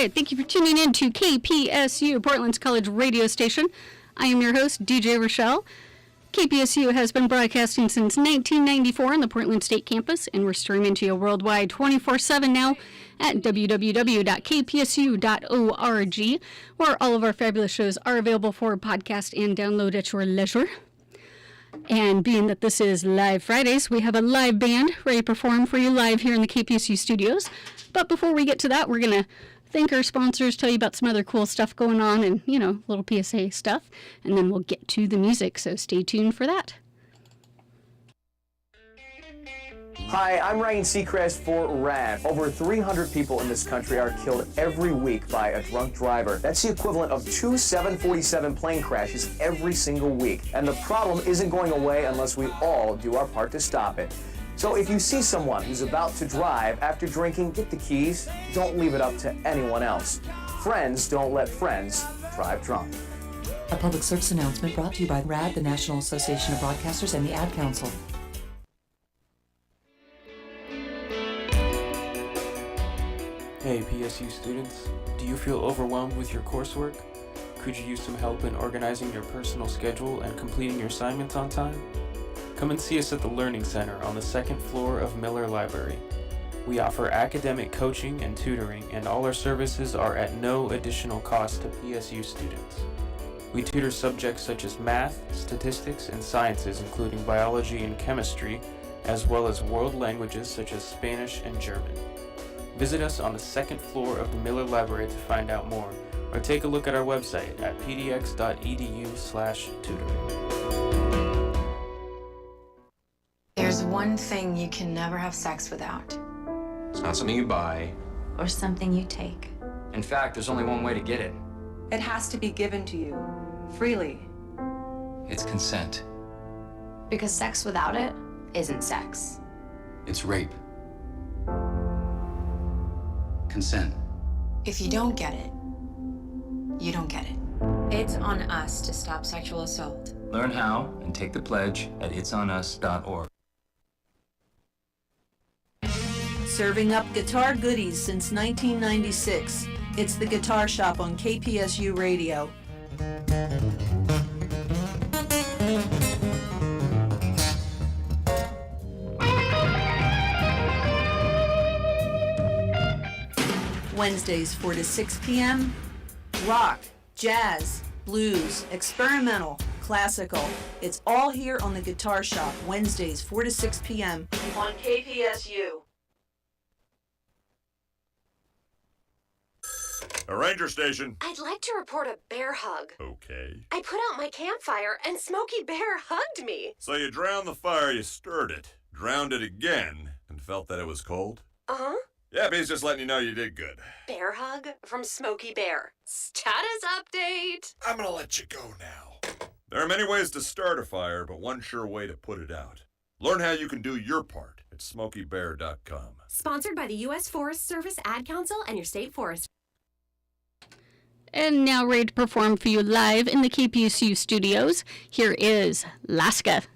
right, thank you for tuning in to KPSU, Portland's college radio station. I am your host, DJ Rochelle. KPSU has been broadcasting since 1994 on the Portland State campus, and we're streaming to you worldwide 24/7 now at www.kpsu.org, where all of our fabulous shows are available for podcast and download at your leisure. And being that this is Live Fridays, we have a live band ready to perform for you live here in the KPSU studios. But before we get to that, we're going to thank our sponsors, tell you about some other cool stuff going on and, little PSA stuff. And then we'll get to the music, so stay tuned for that. Hi, I'm Ryan Seacrest for RAD. Over 300 people in this country are killed every week by a drunk driver. That's the equivalent of 2 747 plane crashes every single week. And the problem isn't going away unless we all do our part to stop it. So if you see someone who's about to drive after drinking, get the keys. Don't leave it up to anyone else. Friends don't let friends drive drunk. A public service announcement brought to you by RAD, the National Association of Broadcasters, and the Ad Council. Hey PSU students, do you feel overwhelmed with your coursework? Could you use some help in organizing your personal schedule and completing your assignments on time? Come and see us at the Learning Center on the second floor of Miller Library. We offer academic coaching and tutoring, and all our services are at no additional cost to PSU students. We tutor subjects such as math, statistics, and sciences, including biology and chemistry, as well as world languages such as Spanish and German. Visit us on the second floor of the Miller Library to find out more, or take a look at our website at pdx.edu/tutoring. There's one thing you can never have sex without. It's not something you buy. Or something you take. In fact, there's only one way to get it. It has to be given to you, freely. It's consent. Because sex without it isn't sex. It's rape. Consent. If you don't get it, you don't get it. It's on us to stop sexual assault. Learn how and take the pledge at itsonus.org. Serving up guitar goodies since 1996. It's the Guitar Shop on KPSU Radio. Wednesdays 4 to 6 p.m. Rock, jazz, blues, experimental, classical. It's all here on the Guitar Shop, Wednesdays 4 to 6 p.m. on KPSU. A ranger station. I'd like to report a bear hug. Okay. I put out my campfire and Smokey Bear hugged me. So you drowned the fire, you stirred it, drowned it again, and felt that it was cold? Uh-huh. Yeah, but he's just letting you know you did good. Bear hug from Smokey Bear. Status update. I'm gonna let you go now. There are many ways to start a fire, but one sure way to put it out. Learn how you can do your part at SmokeyBear.com. Sponsored by the U.S. Forest Service, Ad Council, and your state forest. And now ready to perform for you live in the KPSU studios, here is LASKA.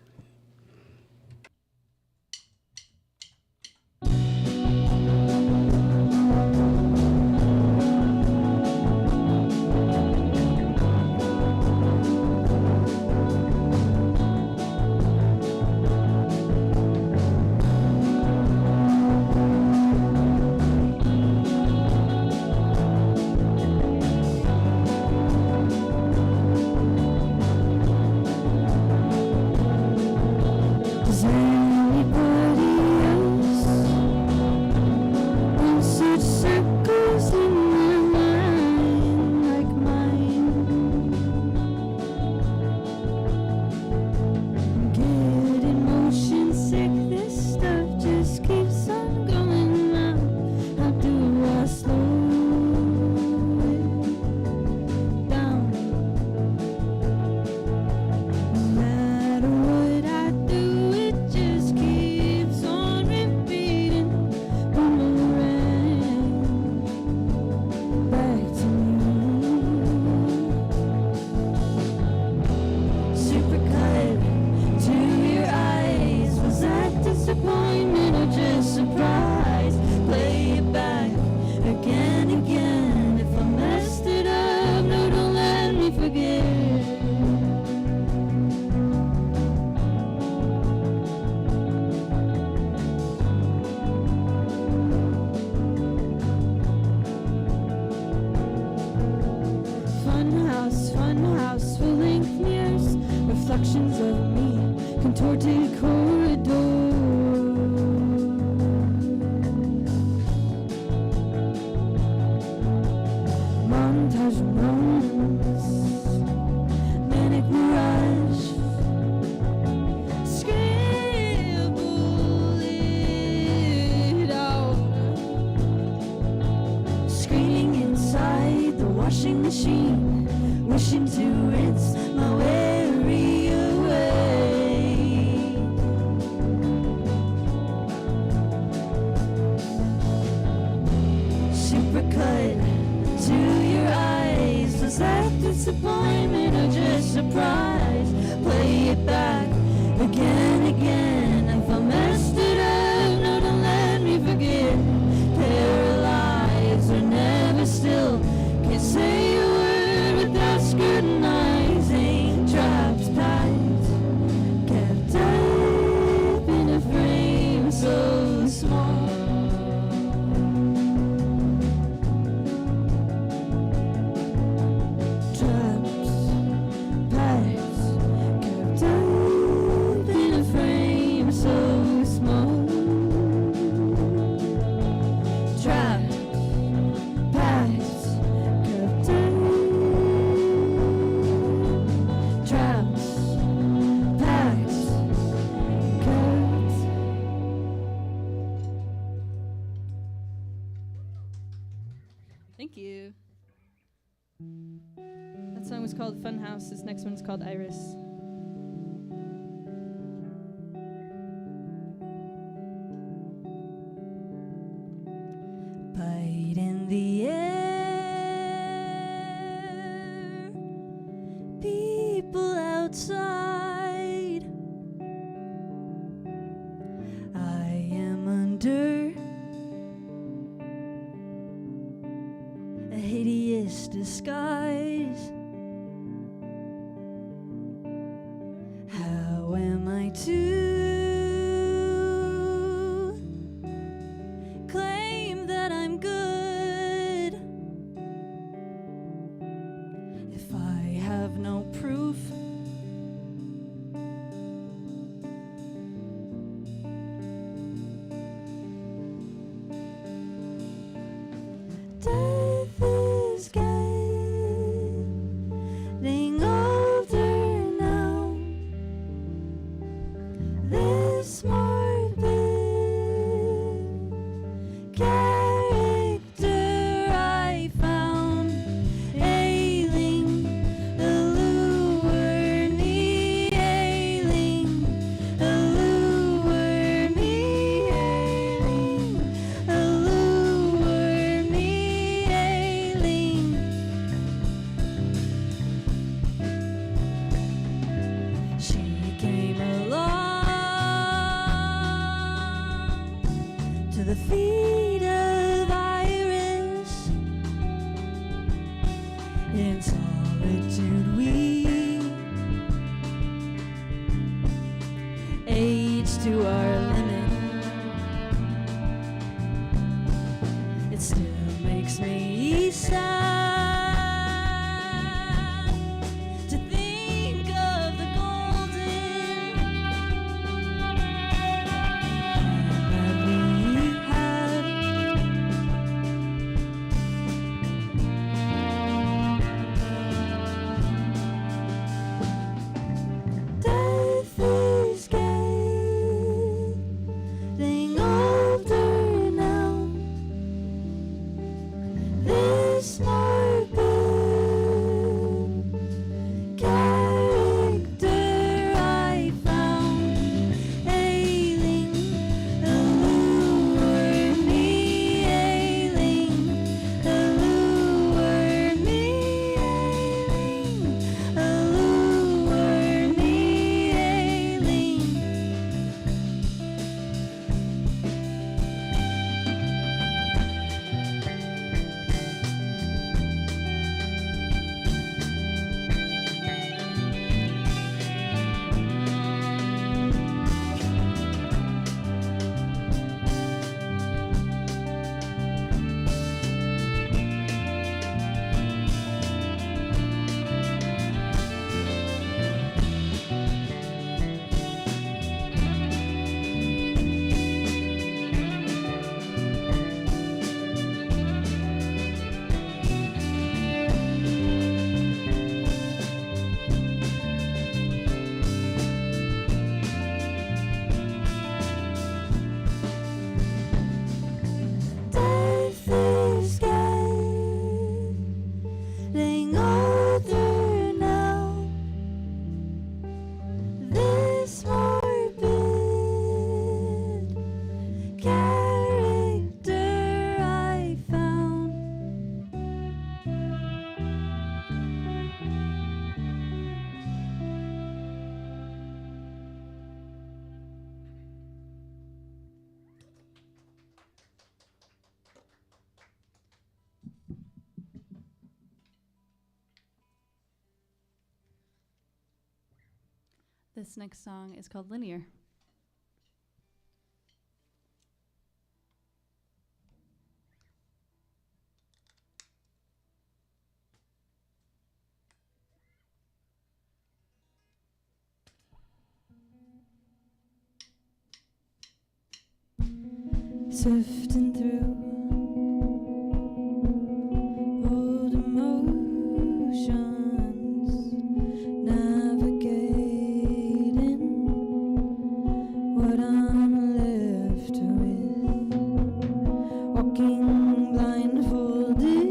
reflections of me, contorted corridors. Montage of moments, manic mirage, scribble it out, screaming inside the washing machine, wishing to rinse my worry away. Supercut to your eyes, was that disappointment or just surprise? Play it back again, again. If I messed it up, no, don't let me forget. Paralyzed or never still, can't say a word without scrutinizing. Trapped, packed, kept up in a frame so small. Trapped, packed, kept up in a frame so small. Trapped, packed, kept up. Trapped, packed, kept. Thank you. That song was called Funhouse. This next one's called Iris. Bite in the air, people outside. I am under a hideous disguise. How am I to claim that I'm good if I have no proof? Death is getting older now. This morbid character I found ailing, allure me, ailing, allure me, ailing, allure me, ailing. She came along to the feet of Iris. In solitude we age to our limit. It still makes me sad to think of the golden that we had. Death is getting This next song is called Linear. Sifting through old emotions, navigating what I'm left with, walking blindfolded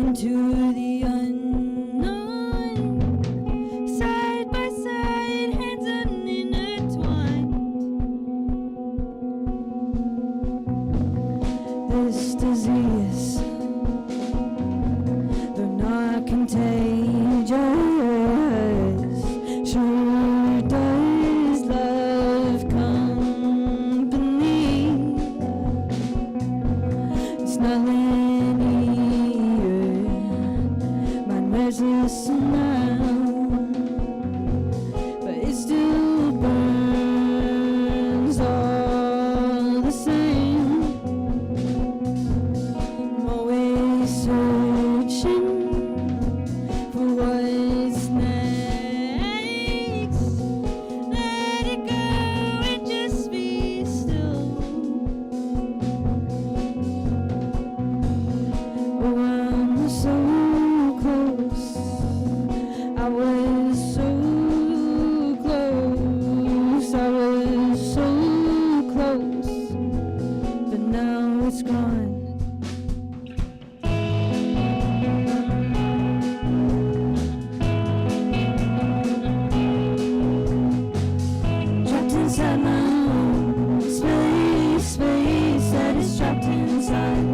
into the unknown, side by side, hands unintertwined. This disease, though not contagious, sure does love company. It's not linear, mine wears a smile, but it still burns all the same. I'm always searching for what's next. Let it go and just be still. Oh, I'm so close. I was so close. I was so close, but now it's gone. Trapped inside my own space that is trapped inside.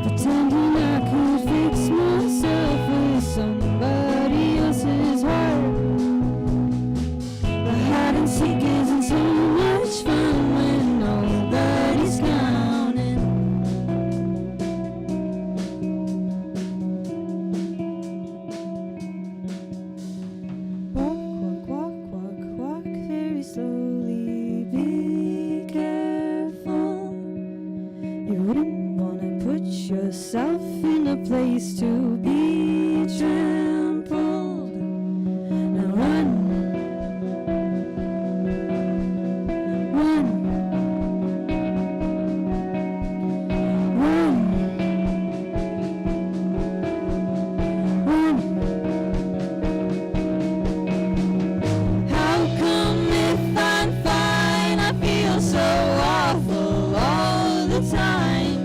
Pretending I could fix myself with somebody else's heart. But hide and seek isn't so much fun when nobody's counting. Walk very slowly. Be careful. You wouldn't wanna put yourself in a place to be trampled. Now run, run, run, run. How come if I'm fine, I feel so awful all the time?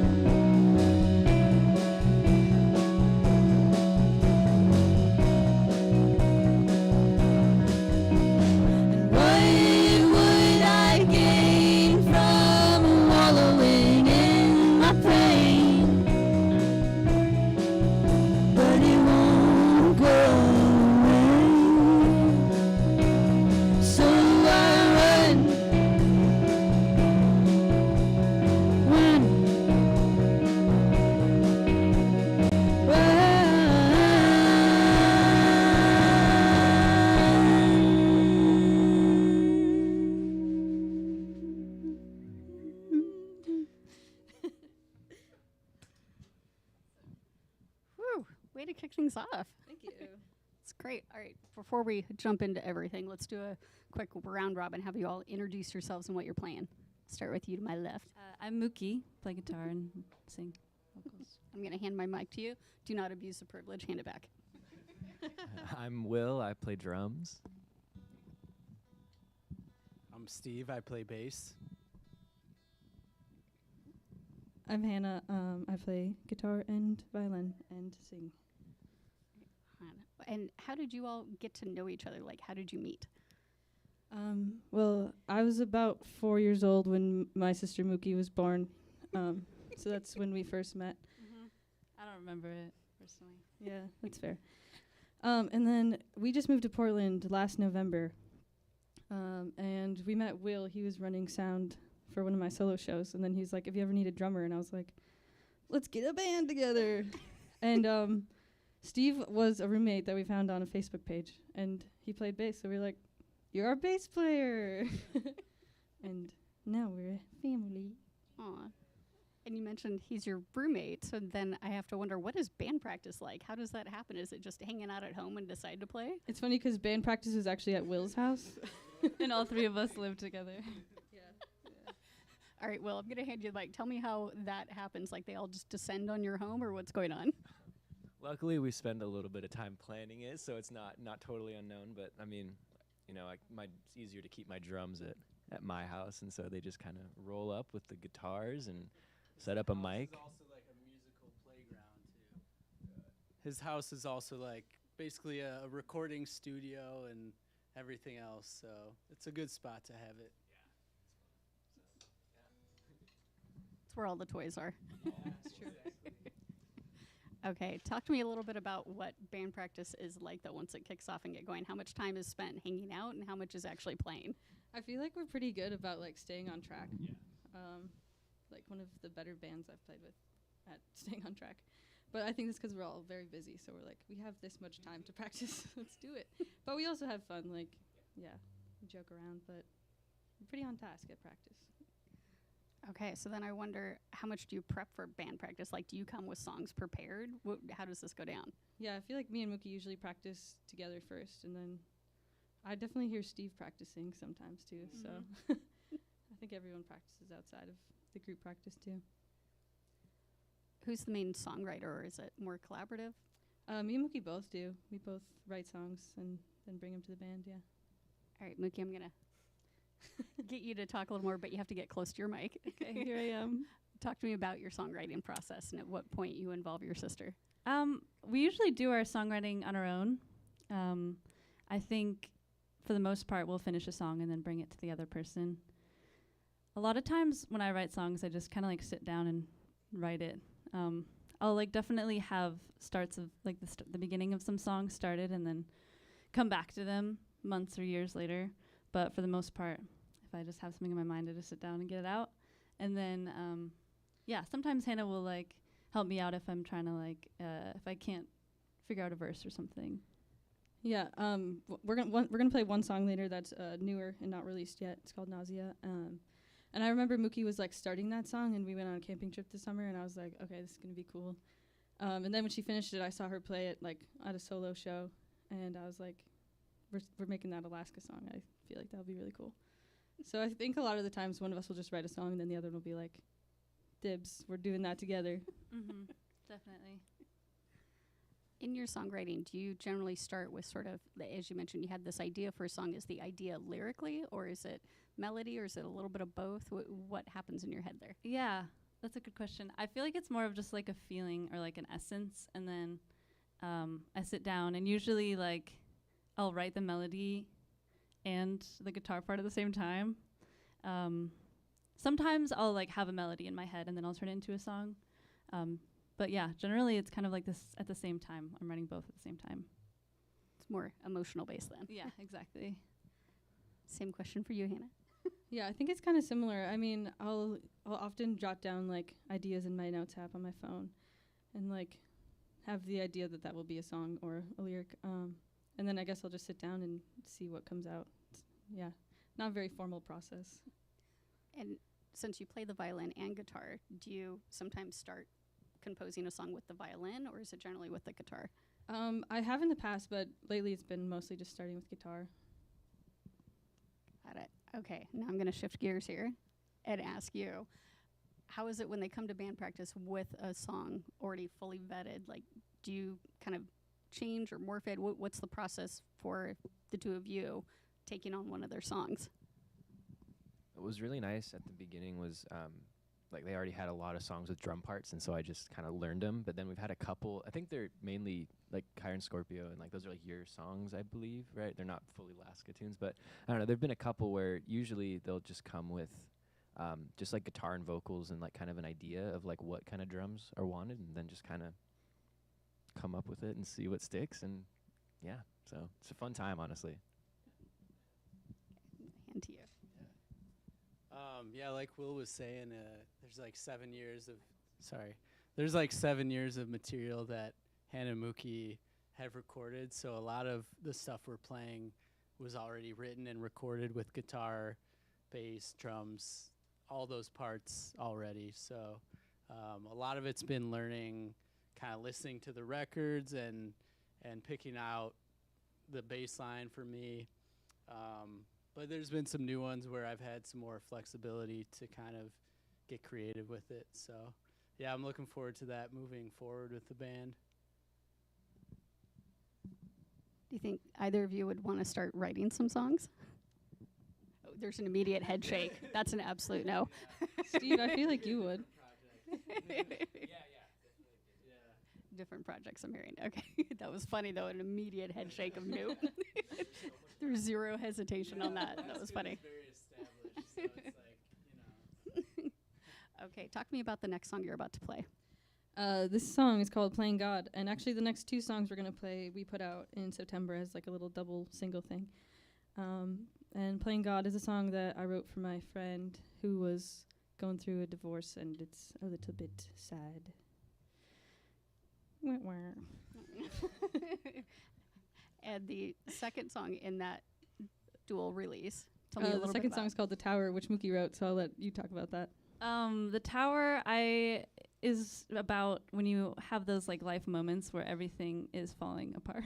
And what would I gain from wallowing in my pain? But it won't go away. So I run, run, Whew, way to kick things off. Thank you. It's great. All right, before we jump into everything, let's do a quick round robin. Have you all introduce yourselves and what you're playing. Start with you to my left. I'm Mookie, play guitar and sing vocals. I'm going to hand my mic to you. Do not abuse the privilege. Hand it back. I'm Will. I play drums. I'm Steve. I play bass. I'm Hannah. I play guitar and violin and sing. And how did you all get to know each other? Like, how did you meet? Well, I was about 4 years old when my sister Mookie was born. So that's when we first met. I don't remember it personally. Yeah, that's fair. And then we just moved to Portland last November. And we met Will. He was running sound for one of my solo shows. And then he's like, "If you ever need a drummer," and I was like, "Let's get a band together." And Steve was a roommate that we found on a Facebook page, and he played bass. So we were like, "You're our bass player," and now we're a family. Aw. And you mentioned he's your roommate, so then I have to wonder, what is band practice like? How does that happen? Is it just hanging out at home and decide to play? It's funny because band practice is actually at Will's house. And all three of us live together. All right, Will, I'm going to hand you the mic. Tell me how that happens. Like, they all just descend on your home, or what's going on? Luckily, we spend a little bit of time planning it, so it's not totally unknown. But I mean, you know, it's easier to keep my drums at my house, and so they just kind of roll up with the guitars and set up a mic. His house is also like a musical playground too. His house is also like basically a recording studio and everything else, so it's a good spot to have it. It's where all the toys are. That's true. Okay, talk to me a little bit about what band practice is like, though, once it kicks off and get going. How much time is spent hanging out, and how much is actually playing? I feel like we're pretty good about like staying on track. Like one of the better bands I've played with at staying on track. But I think it's because we're all very busy, so we're like, we have this much time to practice. Let's do it. But we also have fun, like, yeah, we joke around, but we're pretty on task at practice. Okay, so then I wonder, how much do you prep for band practice? Like, do you come with songs prepared? How does this go down? Yeah, I feel like me and Mookie usually practice together first, and then I definitely hear Steve practicing sometimes too. So I think everyone practices outside of the group practice too. Who's the main songwriter, or is it more collaborative? Me and Mookie both do. We both write songs and then bring them to the band, yeah. All right, Mookie, I'm going to get you to talk a little more, but you have to get close to your mic. Okay, here I am. Talk to me about your songwriting process and at what point you involve your sister. We usually do our songwriting on our own. I think for the most part, we'll finish a song and then bring it to the other person. A lot of times when I write songs, I just kind of like sit down and write it. I'll like definitely have starts of like the beginning of some songs started and then come back to them months or years later. But for the most part, if I just have something in my mind, I just sit down and get it out. And then, sometimes Hannah will like help me out if I'm trying to like, if I can't figure out a verse or something. Yeah, we're gonna play one song later that's newer and not released yet. It's called Nausea. And I remember Mookie was like starting that song, and we went on a camping trip this summer, and I was like, okay, this is gonna be cool. And then when she finished it, I saw her play it like at a solo show, and I was like, we're making that a LASKA song. I feel like that would be really cool. So I think a lot of the times one of us will just write a song, and then the other one will be like, dibs, we're doing that together. Mm-hmm. Definitely. In your songwriting, do you generally start with sort of, as you mentioned, you had this idea for a song. Is the idea lyrically, or is it melody, or is it a little bit of both? What happens in your head there? Yeah, that's a good question. I feel like it's more of just like a feeling or like an essence, and then I sit down and usually like I'll write the melody and the guitar part at the same time. Sometimes I'll like have a melody in my head and then I'll turn it into a song. But yeah, generally it's kind of like this at the same time. I'm writing both at the same time. It's more emotional based then. Yeah, exactly. Same question for you, Hannah. Yeah, I think it's kind of similar. I mean, I'll often jot down like ideas in my notes app on my phone, and like have the idea that will be a song or a lyric. And then I guess I'll just sit down and see what comes out. Yeah, not a very formal process. And since you play the violin and guitar, do you sometimes start composing a song with the violin, or is it generally with the guitar? I have in the past, but lately it's been mostly just starting with guitar. Got it. Okay, now I'm going to shift gears here and ask you, how is it when they come to band practice with a song already fully vetted? Like, do you kind of change or morph it? What's the process for the two of you taking on one of their songs? What was really nice at the beginning was like they already had a lot of songs with drum parts, and so I just kind of learned them. But then we've had a couple, I think they're mainly like Kyron Scorpio, and like those are like your songs, I believe, right? They're not fully LASKA tunes, but I don't know. There've been a couple where usually they'll just come with just like guitar and vocals and like kind of an idea of like what kind of drums are wanted, and then just kind of come up with it and see what sticks. And yeah, so it's a fun time, honestly. Hand to you. Yeah, like Will was saying, there's like 7 years of material that Hannah and Mookie have recorded. So a lot of the stuff we're playing was already written and recorded with guitar, bass, drums, all those parts already. So a lot of it's been learning, kind of listening to the records and picking out the bass line for me. But there's been some new ones where I've had some more flexibility to kind of get creative with it. So yeah, I'm looking forward to that moving forward with the band. Do you think either of you would want to start writing some songs? Oh, there's an immediate head shake. That's an absolute no. Steve, I feel like you would. Different projects I'm hearing. Okay. That was funny, though, an immediate head shake of no. There's zero hesitation on that. That was funny. Okay, talk to me about the next song you're about to play. This song is called Playing God, and actually the next two songs we're going to play we put out in September as like a little double single thing. And Playing God is a song that I wrote for my friend who was going through a divorce, and it's a little bit sad. And the second song in that dual release. Tell me a little the bit second about song is called The Tower, which Mookie wrote, so I'll let you talk about that. The Tower is about when you have those like life moments where everything is falling apart.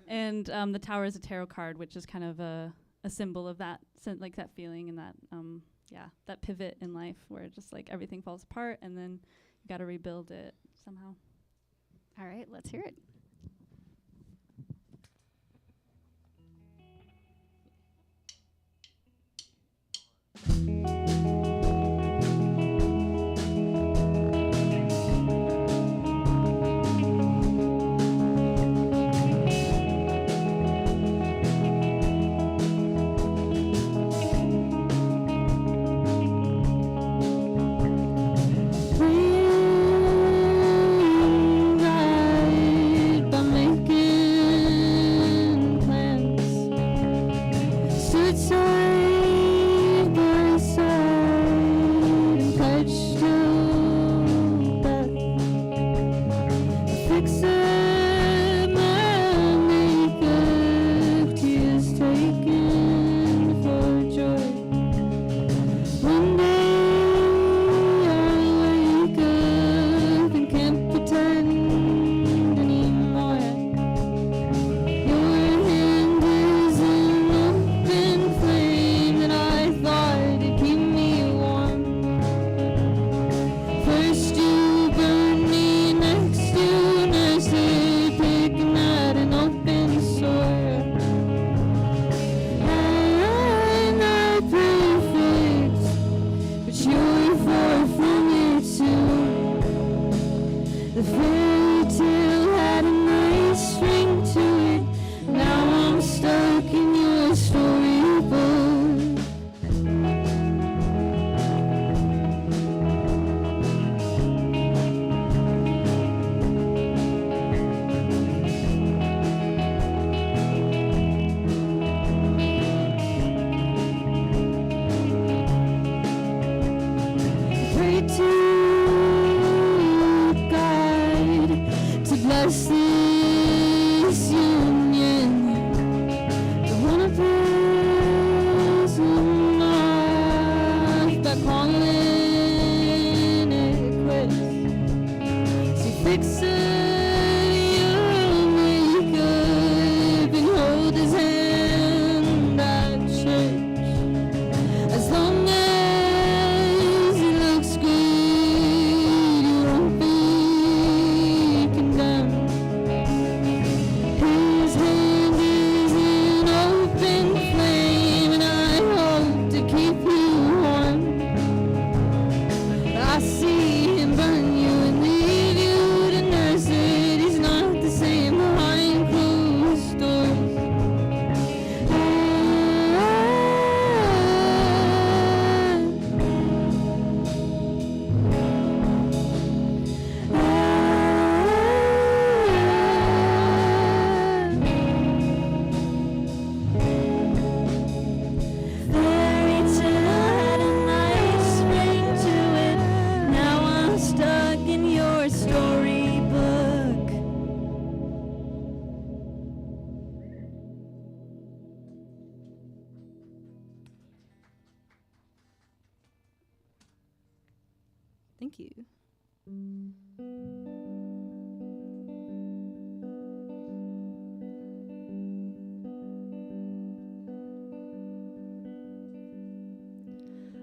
And the Tower is a tarot card, which is kind of a symbol of that, like that feeling and that that pivot in life where just like everything falls apart and then you got to rebuild it somehow. All right, let's hear it. Thank you.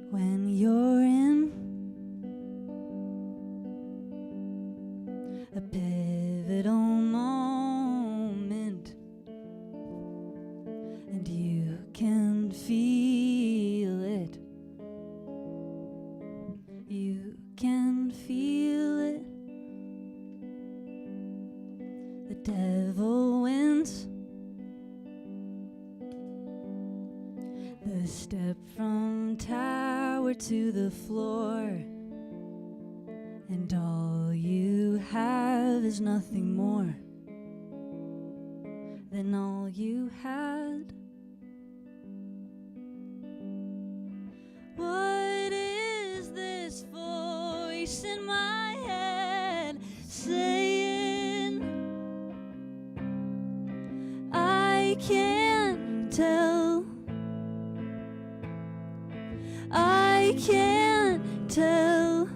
When you're in a pivotal moment and you can feel it, you can feel it. The devil wins. The step from tower to the floor, and all you have is nothing more than all you had. What is this voice in my head saying? I can't tell. I can't tell.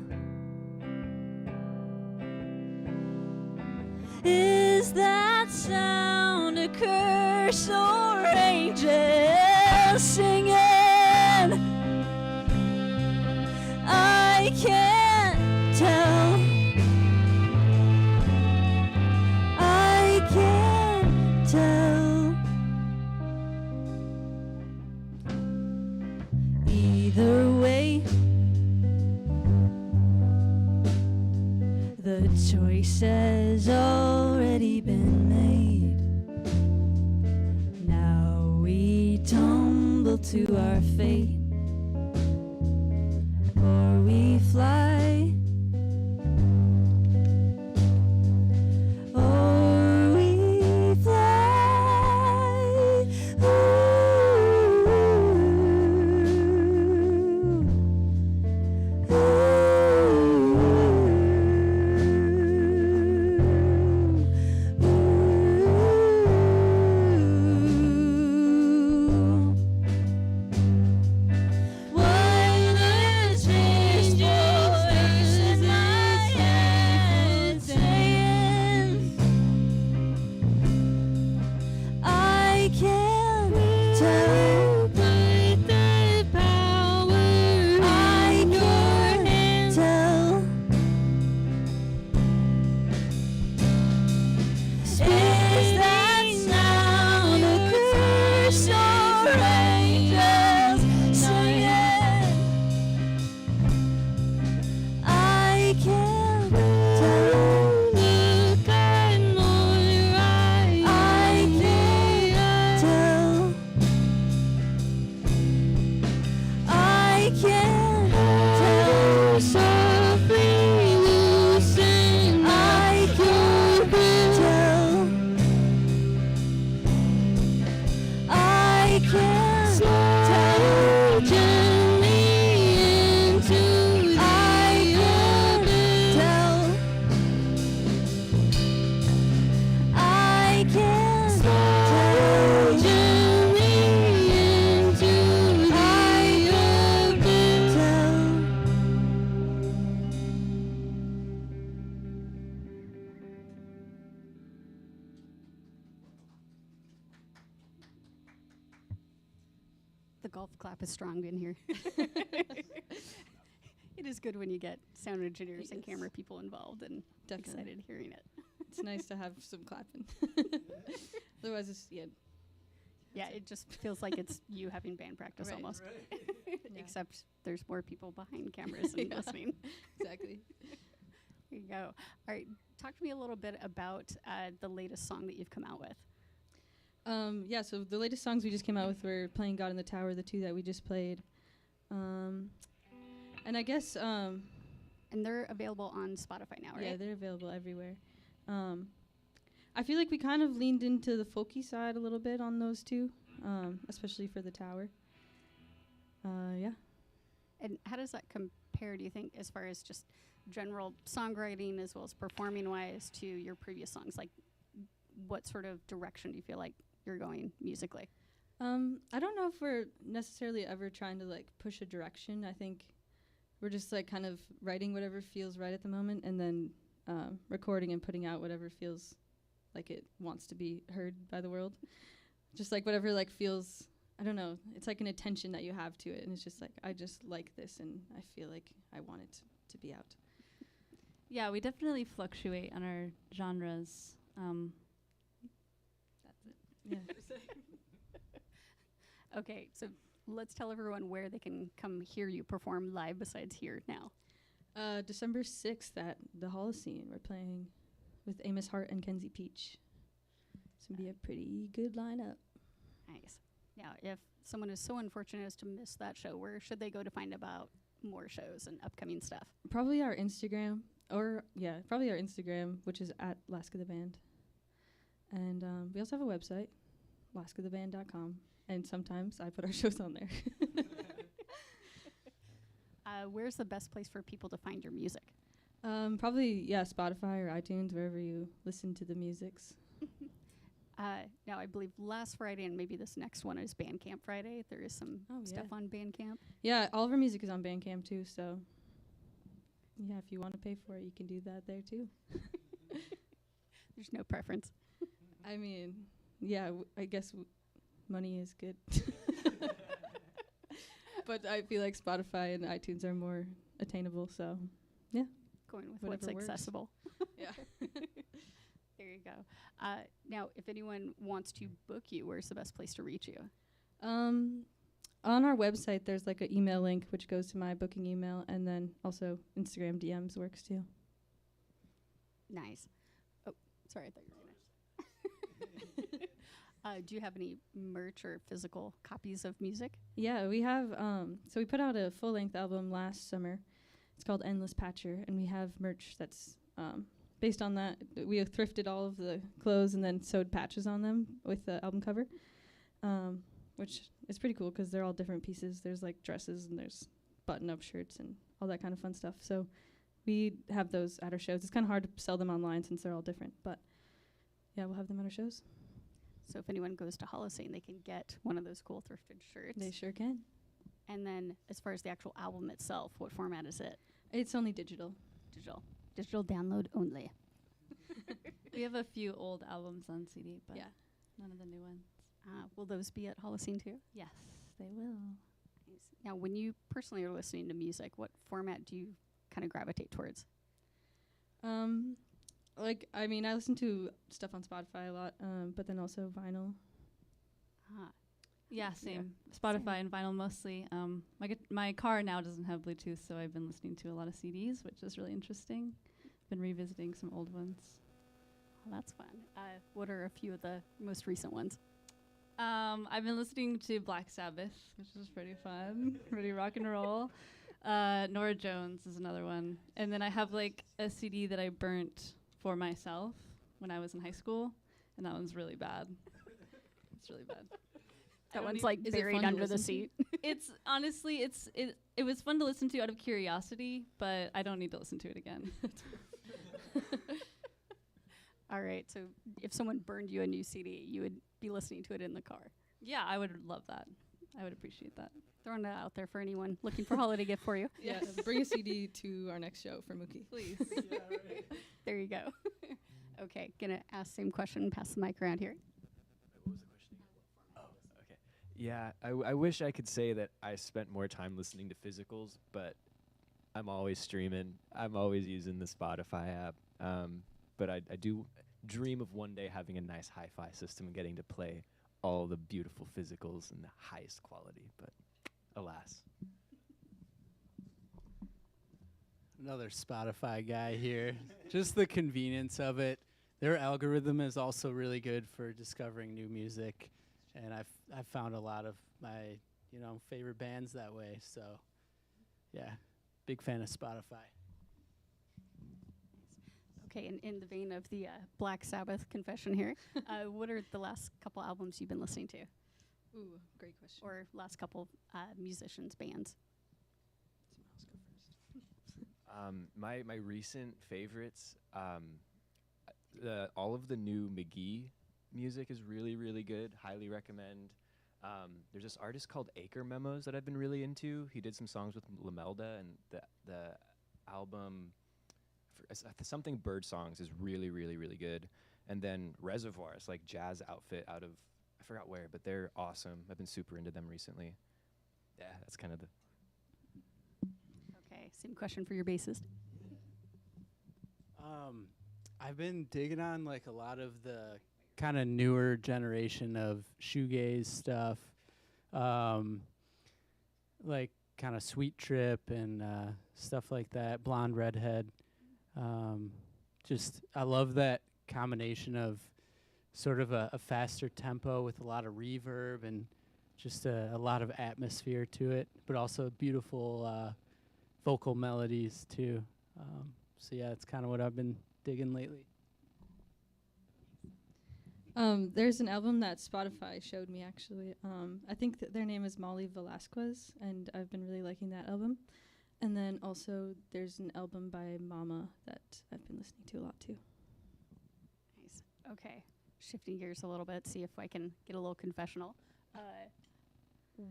Is that sound a curse or angels singing? I can't tell. I can't tell. Either way, the choice has already been made. Now we tumble to our fate, or we fly, or we fly. The golf clap is strong in here. It is good when you get sound engineers and camera people involved and excited hearing it. It's nice to have some clapping. Otherwise, it's, Yeah, it just feels like it's you having band practice almost. Except there's more people behind cameras and listening. Exactly. There you go. All right, talk to me a little bit about the latest song that you've come out with. Yeah, so the latest songs we just came out with were Playing God in the Tower, the two that we just played. And I guess... and they're available on Spotify now, right? Yeah, they're available everywhere. I feel like we kind of leaned into the folky side a little bit on those two, especially for the Tower. Yeah. And how does that compare, do you think, as far as just general songwriting as well as performing-wise to your previous songs? Like, what sort of direction do you feel like you're going musically? I don't know if we're necessarily ever trying to, like, push a direction. I think we're just like kind of writing whatever feels right at the moment, and then recording and putting out whatever feels like it wants to be heard by the world. Just like whatever like feels, I don't know, it's like an attention that you have to it, and it's just like, I just like this, and I feel like I want it to be out. Yeah, we definitely fluctuate on our genres. That's it. Yeah. Okay, so let's tell everyone where they can come hear you perform live besides here now. December 6th at the Holocene, we're playing with Amos Hart and Kenzie Peach. It's going to be a pretty good lineup. Nice. Now, if someone is so unfortunate as to miss that show, where should they go to find about more shows and upcoming stuff? Probably our Instagram, which is at LASKA the Band. And we also have a website, laskatheband.com, and sometimes I put our shows on there. Where's the best place for people to find your music? Probably, Spotify or iTunes, wherever you listen to the musics. Now, I believe last Friday and maybe this next one is Bandcamp Friday. There is some stuff on Bandcamp. Yeah, all of our music is on Bandcamp too, so yeah, if you want to pay for it, you can do that there too. There's no preference. I mean, yeah, I guess money is good. But I feel like Spotify and iTunes are more attainable, so yeah. Going with whatever what's works. accessible. Yeah. There you go. Now, if anyone wants to book you, where's the best place to reach you? On our website, there's like an email link which goes to my booking email, and then also Instagram DMs works too. Nice. Oh, sorry, I thought you were gonna. Do you have any merch or physical copies of music? Yeah, we have. So we put out a full-length album last summer. It's called Endless Patcher, and we have merch that's based on that. We have thrifted all of the clothes and then sewed patches on them with the album cover, which is pretty cool because they're all different pieces. There's like dresses and there's button-up shirts and all that kind of fun stuff. So we have those at our shows. It's kind of hard to sell them online since they're all different, but yeah, we'll have them at our shows. So if anyone goes to Holocene, they can get one of those cool thrifted shirts. They sure can. And then as far as the actual album itself, what format is it? It's only digital. Digital download only. We have a few old albums on CD, but yeah, none of the new ones. Will those be at Holocene too? Yes, they will. Nice. Now, when you personally are listening to music, what format do you kind of gravitate towards? I listen to stuff on Spotify a lot, but then also vinyl. Yeah, same. Spotify and vinyl mostly. My car now doesn't have Bluetooth, so I've been listening to a lot of CDs, which is really interesting. Been revisiting some old ones. Well, that's fun. What are a few of the most recent ones? I've been listening to Black Sabbath, which is pretty fun, pretty rock and roll. Nora Jones is another one. And then I have like a CD that I burnt for myself when I was in high school, and that one's really bad. It's really bad. That one's like buried under the seat. It's honestly, it was fun to listen to out of curiosity, but I don't need to listen to it again. All right, so if someone burned you a new CD, you would be listening to it in the car. Yeah, I would love that. I would appreciate that. Throwing that out there for anyone looking for a holiday gift for you. Yeah, bring a CD to our next show for Mookie. Please. Yeah, right. There you go. Okay, gonna ask same question, pass the mic around here. What was the question again? Oh, okay. Yeah, I wish I could say that I spent more time listening to physicals, but I'm always streaming. I'm always using the Spotify app. But I do dream of one day having a nice hi-fi system and getting to play all the beautiful physicals in the highest quality, but alas. Another Spotify guy here. Just the convenience of it. Their algorithm is also really good for discovering new music, and I've found a lot of my favorite bands that way. So, yeah, big fan of Spotify. Okay, in the vein of the Black Sabbath confession here, what are the last couple albums you've been listening to? Ooh, great question. Or last couple musicians, bands? My recent favorites, all of the new McGee music is really, really good. Highly recommend. There's this artist called Acre Memos that I've been really into. He did some songs with Lamelda, and the the album, something Bird Songs is really, really, really good. And then Reservoir, it's like jazz outfit out of, I forgot where, but they're awesome. I've been super into them recently. Yeah, that's kind of the... Okay, same question for your bassist. I've been digging on like a lot of the kind of newer generation of shoegaze stuff, like kind of Sweet Trip and stuff like that. Blonde Redhead. Just I love that combination of sort of a faster tempo with a lot of reverb and just a lot of atmosphere to it, but also beautiful vocal melodies too. So yeah, it's kind of what I've been digging lately. There's an album that Spotify showed me actually. I think that their name is Molly Velasquez, and I've been really liking that album. And then also there's an album by Mama that I've been listening to a lot too. Nice. Okay, shifting gears a little bit, see if I can get a little confessional.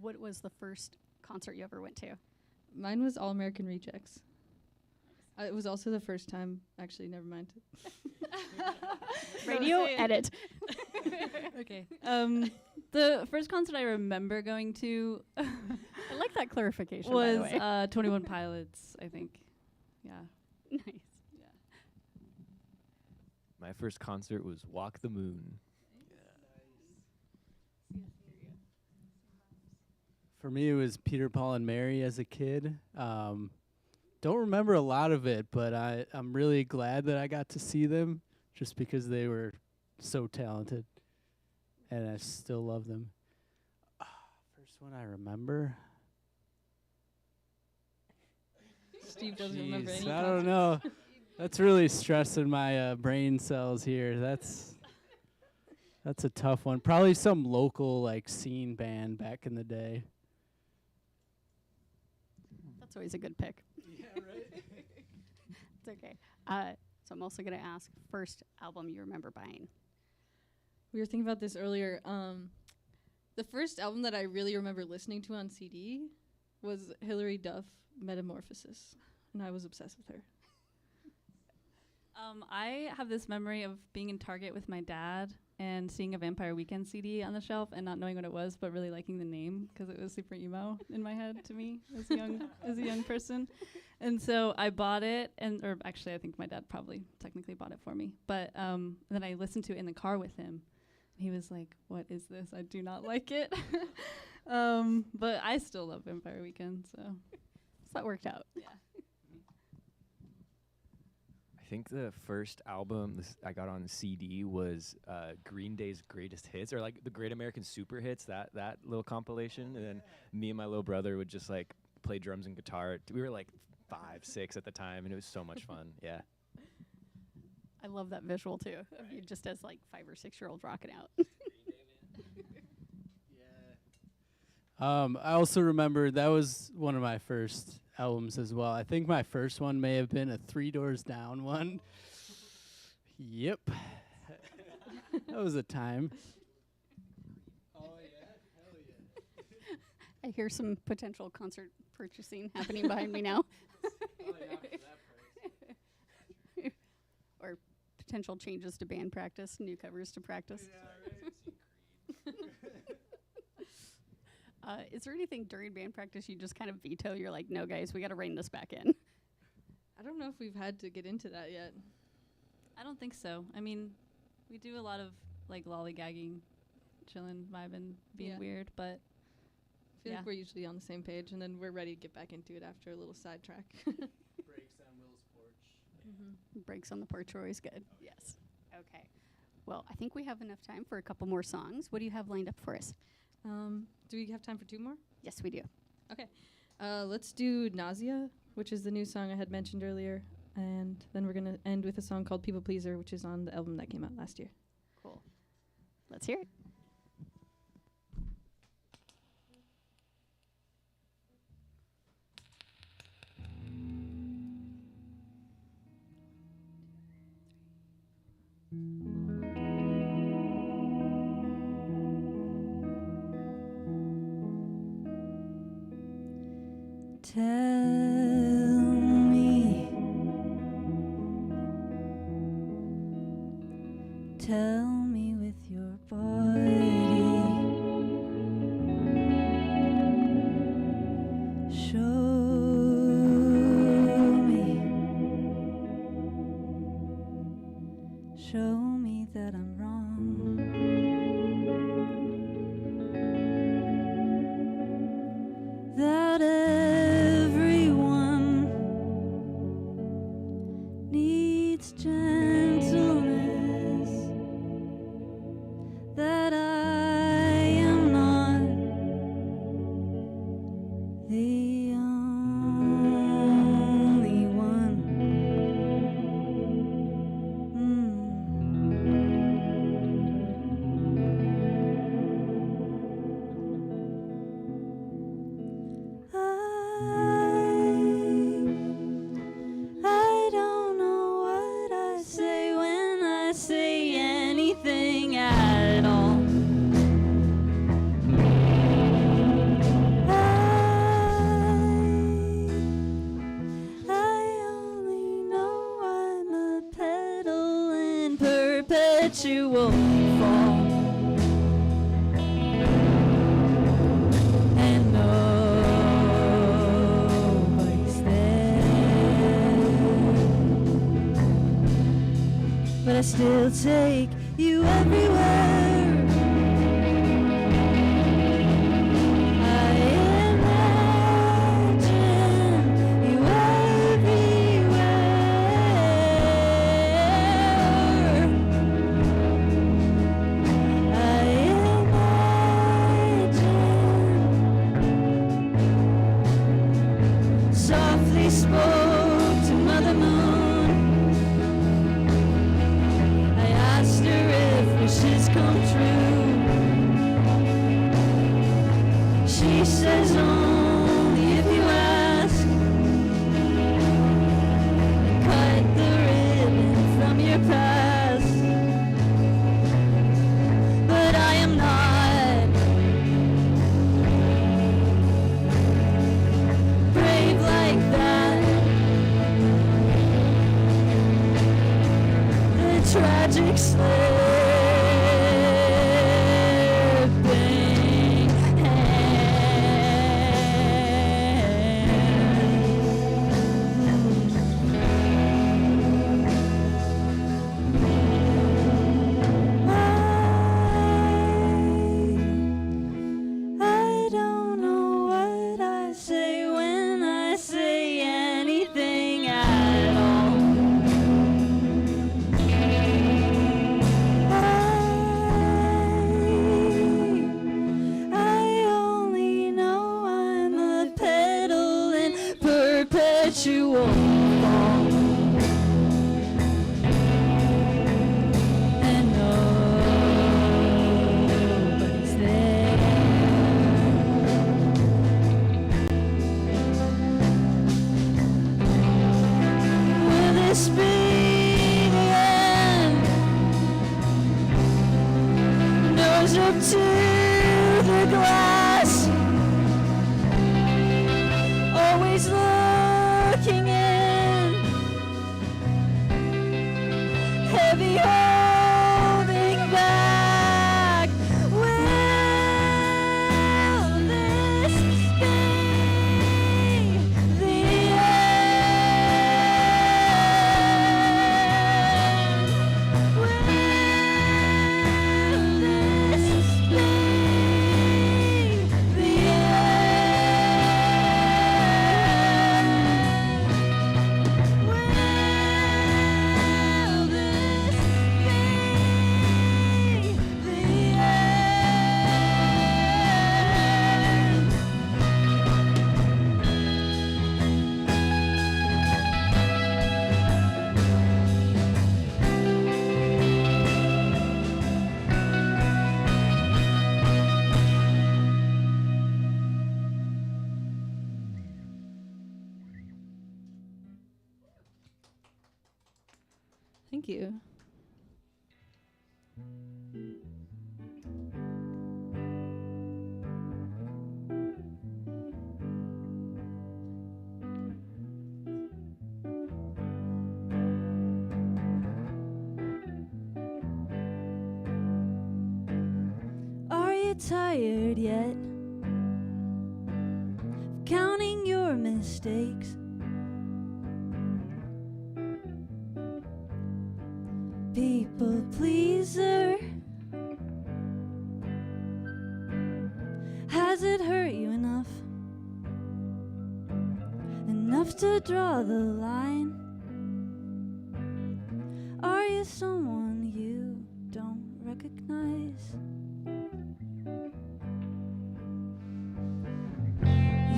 What was the first concert you ever went to? Mine was All American Rejects. It was also the first time, actually, never mind. Radio edit. Okay. The first concert I remember going to I like that clarification, was by the way. 21 Pilots, I think. Yeah. Nice. Yeah. My first concert was Walk the Moon. For me, it was Peter, Paul, and Mary as a kid. Don't remember a lot of it, but I'm really glad that I got to see them just because they were so talented, and I still love them. First one I remember. Steve doesn't remember any. I don't know. That's really stressing my brain cells here. That's a tough one. Probably some local like scene band back in the day. That's always a good pick. Yeah, right. It's okay. So I'm also going to ask, first album you remember buying. We were thinking about this earlier. The first album that I really remember listening to on CD was Hilary Duff, Metamorphosis, and I was obsessed with her. I have this memory of being in Target with my dad and seeing a Vampire Weekend CD on the shelf and not knowing what it was, but really liking the name because it was super emo in my head to me as a young person. And so I bought it, or actually I think my dad probably technically bought it for me. But then I listened to it in the car with him. He was like, "What is this? I do not like it." But I still love Vampire Weekend, so that worked out. Yeah. I think the first album I got on CD was Green Day's Greatest Hits, or like the Great American Super Hits, that little compilation. And then me and my little brother would just like play drums and guitar. We were like 5, 6 at the time, and it was so much fun. Yeah. I love that visual too, of you just as like 5 or 6-year-old rocking out. I also remember that was one of my first albums as well. I think my first one may have been a 3 Doors Down one. Yep. That was a time. Oh, yeah. Hell yeah. I hear some potential concert purchasing happening behind me now. Or potential changes to band practice, new covers to practice. Yeah, right. Is there anything during band practice you just kind of veto? You're like, no, guys, we got to rein this back in. I don't know if we've had to get into that yet. I don't think so. I mean, we do a lot of like lollygagging, chilling, vibing, being weird, but I feel like we're usually on the same page, and then we're ready to get back into it after a little sidetrack. Breaks on Will's porch. Mm-hmm. Breaks on the porch are always good. Yes. Okay. Well, I think we have enough time for a couple more songs. What do you have lined up for us? Do we have time for 2 more? Yes, we do. Okay. Let's do Nausea, which is the new song I had mentioned earlier. And then we're going to end with a song called People Pleaser, which is on the album that came out last year. Cool. Let's hear it. Tell Fill me with your body. Show me that I'm wrong. That everyone needs gentleness. That I am not the only one. I don't know what I say when I say anything at all. I only know I'm a petal in perpetual fall. And nobody's there, but I still take you everywhere. I imagine you everywhere. I imagine softly spoke to Mother Moon. I asked her if wishes come true. She says only if you ask. Cut the ribbon from your past. But I am not brave like that. The tragic slipping I don't know what I say when I say anything at all. I only know I'm a petal in perpetual fall. And nobody's there. Will this be the end? Nose up to the glass, always looking in, heavy holding back. Will this be the end? Will this be the end? Will this be the Thank you. tired yet of counting your mistakes? People pleaser, has it hurt you enough? Enough to draw the line? Are you someone you don't recognize?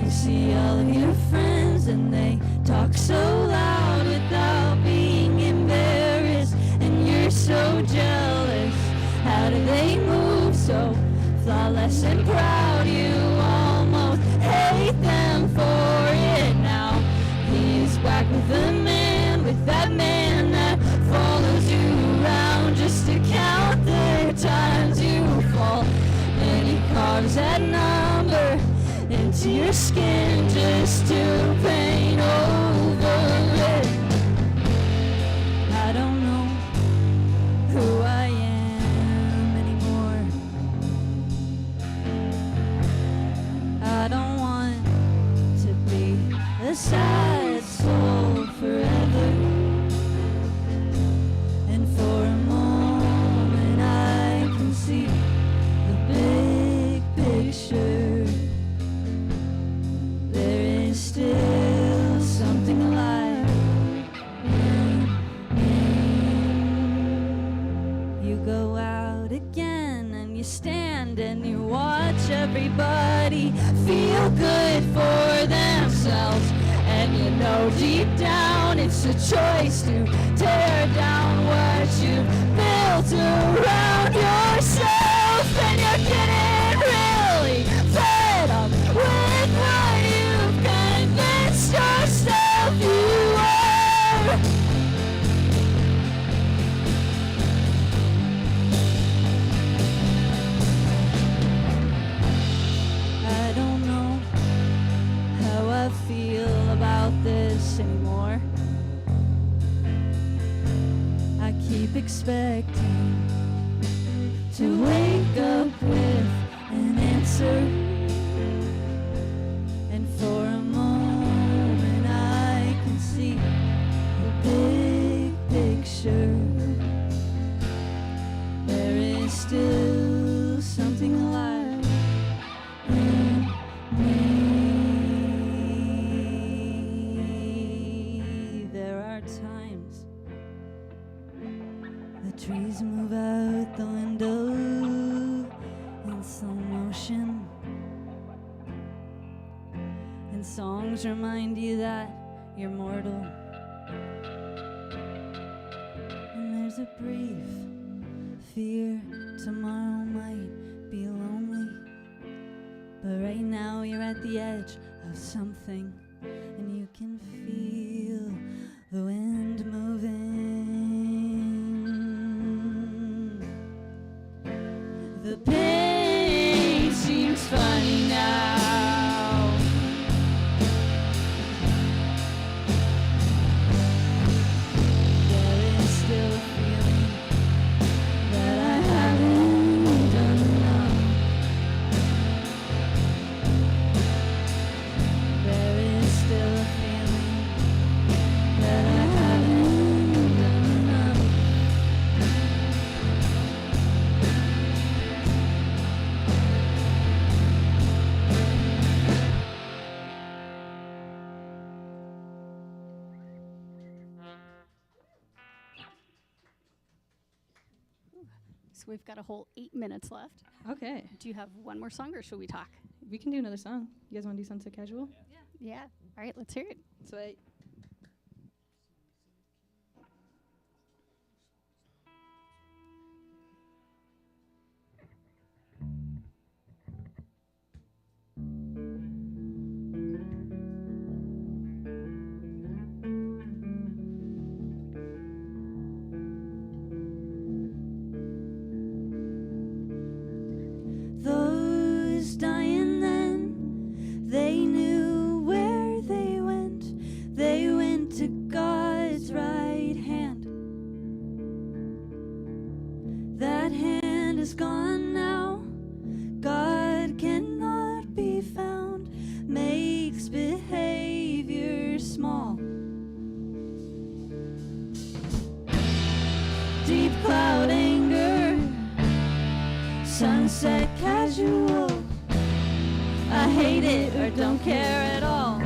You see all of your friends and they talk so loud without being embarrassed, and you're so jealous. How do they move so flawless and proud? You almost hate them for it now. He's back with the man, with that man that follows you around just to count the times you fall. And he carves that number into your skin just to paint over it. I don't know who I am anymore. I don't want to be a sad soul forever. And for a moment I can see the big picture. There is still something alive in me. You go out again and you stand and you watch everybody feel good for themselves. And you know deep down it's a choice to tear down what you built around yourself. And you're getting really fed up with what you've convinced yourself you are. I don't know how I feel about this anymore. I keep expecting to wake up with an answer. And for a moment I can see the big picture. There is still something alive in me. There are times the trees move out the window in slow motion, and songs remind you that you're mortal. And there's a brief fear tomorrow might be lonely, but right now you're at the edge of something, and you can feel the wind moving. The pain seems funny now. There is still a feeling that I haven't done enough. There is still a feeling that I haven't done enough. So we've got a whole 8 minutes left. Okay. Do you have one more song, or should we talk? We can do another song. You guys want to do Sunset Casual? Yeah. All right, let's hear it. Sweet. Those dying then, they knew where they went. They went to God's right hand. That hand is gone now. God sunset casual. I hate it or don't care at all.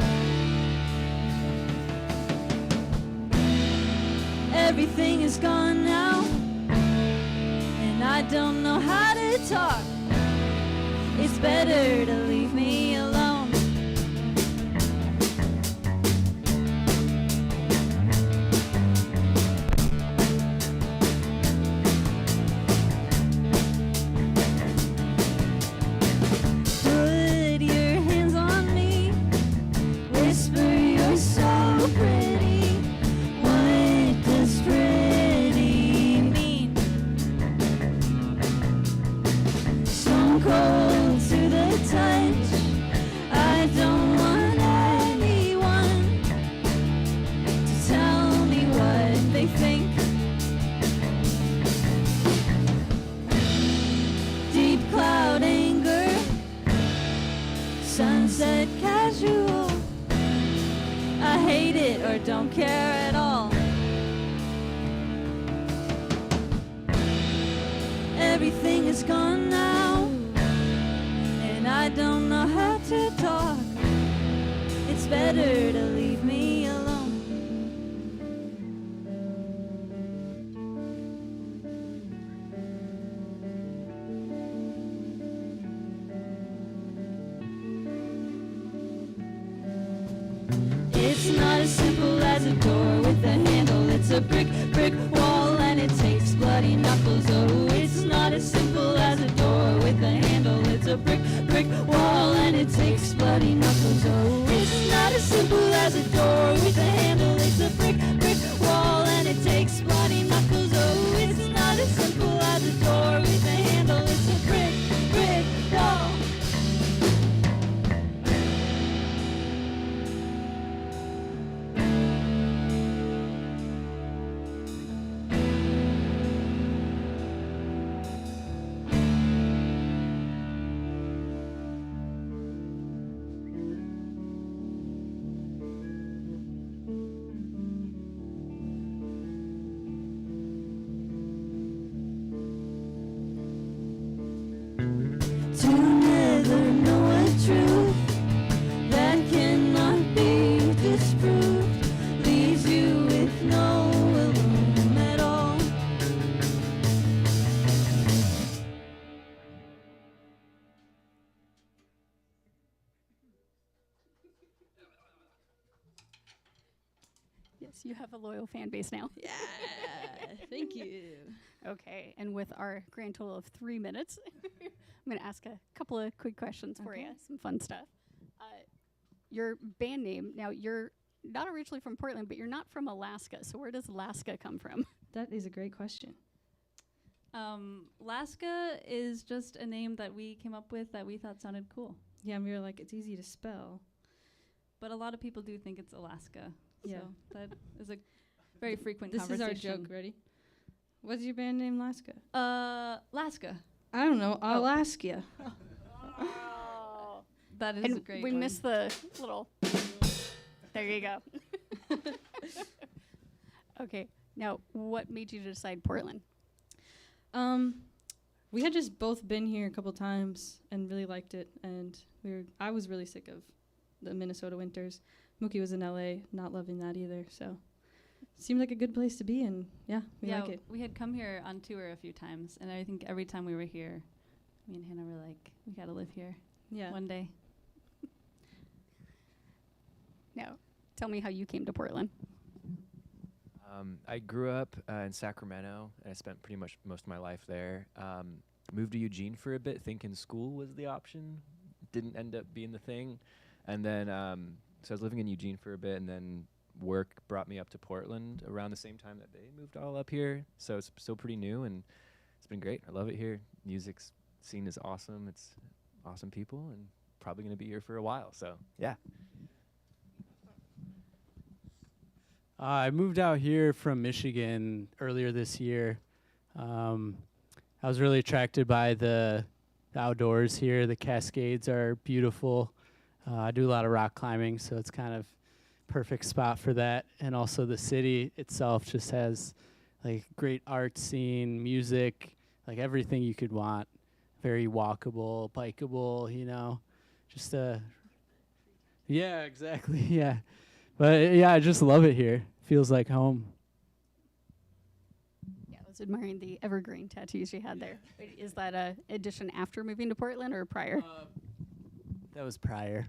Everything is gone now, and I don't know how to talk. It's better to leave me alone. Put your hands on me, whisper you're so pretty. What does pretty mean? Stone cold to the touch. I don't want anyone to tell me what they think. Deep cloud anger, sunset casual. I hate it or don't care at all. Everything is gone now, and I don't know how to talk. It's better to leave me alone. It's not as simple as a door with a handle. It's a brick wall, and it takes bloody knuckles. Oh, it's not as simple as a door with a handle. It's a brick wall, and it takes bloody knuckles. Oh, it's not as simple as a door with a handle. It's a brick wall, and it takes bloody knuckles. Oh, it's not as simple as a door with a handle. It's a brick wall. To never know a truth that cannot be disproved leaves you with no room at all. Yes, you have a loyal fan base now. Yeah, thank you. Okay, and with our grand total of 3 minutes, I'm going to ask a couple of quick questions for you, some fun stuff. Your band name, now you're not originally from Portland, but you're not from Alaska, so where does LASKA come from? That is a great question. LASKA is just a name that we came up with that we thought sounded cool. Yeah, and we were like, it's easy to spell. But a lot of people do think it's Alaska. Yeah. So that is a very frequent This is conversation. our joke. Ready? What's your band name, LASKA? LASKA. I don't know. I'll ask you. That is And a great we one. missed the little. There you go. Okay, now what made you decide Portland? We had just both been here a couple times and really liked it, and I was really sick of the Minnesota winters. Mookie was in LA, not loving that either, so seemed like a good place to be, and yeah, we like it. We had come here on tour a few times, and I think every time we were here, me and Hannah were like, we gotta live here one day. Now, tell me how you came to Portland. I grew up in Sacramento, and I spent pretty much most of my life there. Moved to Eugene for a bit, thinking school was the option. Didn't end up being the thing. And then, so I was living in Eugene for a bit, and then work brought me up to Portland around the same time that they moved all up here. So it's still pretty new, and it's been great. I love it here. Music's scene is awesome. It's awesome people, and probably going to be here for a while. So, yeah. I moved out here from Michigan earlier this year. I was really attracted by the outdoors here. The Cascades are beautiful. I do a lot of rock climbing, so it's kind of perfect spot for that. And also the city itself just has like great art scene, music, like everything you could want. very walkable, bikeable, just yeah, exactly. Yeah. But yeah, I just love it here. Feels like home. Yeah, I was admiring the evergreen tattoos you had there. Wait, is that a addition after moving to Portland or prior? That was prior.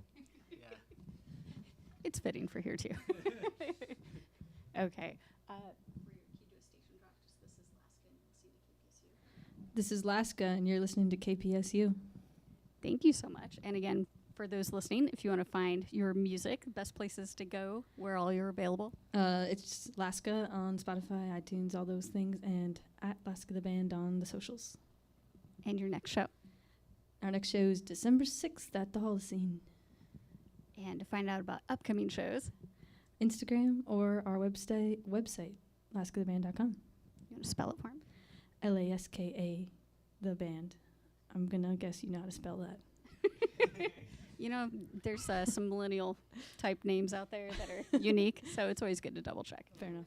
It's fitting for here too. Okay. This is LASKA, and you're listening to KPSU. Thank you so much. And again, for those listening, if you want to find your music, best places to go, where all you're available. It's LASKA on Spotify, iTunes, all those things, and at LASKA the Band on the socials. And your next show. Our next show is December 6th at the Holocene. And to find out about upcoming shows, Instagram or our website, laskatheband.com. You want to spell it for him? LASKA, the band. I'm going to guess you know how to spell that. There's some millennial type names out there that are unique, so it's always good to double check. Fair enough.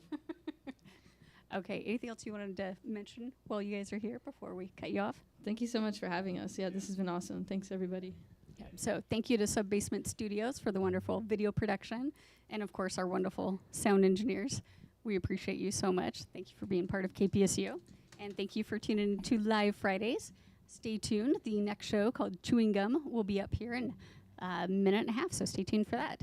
Okay, anything else you wanted to mention while you guys are here before we cut you off? Thank you so much for having us. Yeah, this has been awesome. Thanks, everybody. Yeah, so thank you to Subbasement Studios for the wonderful video production, and of course our wonderful sound engineers. We appreciate you so much. Thank you for being part of KPSU, and thank you for tuning in to Live Fridays. Stay tuned. The next show, called Chewing Gum, will be up here in a minute and a half, so stay tuned for that.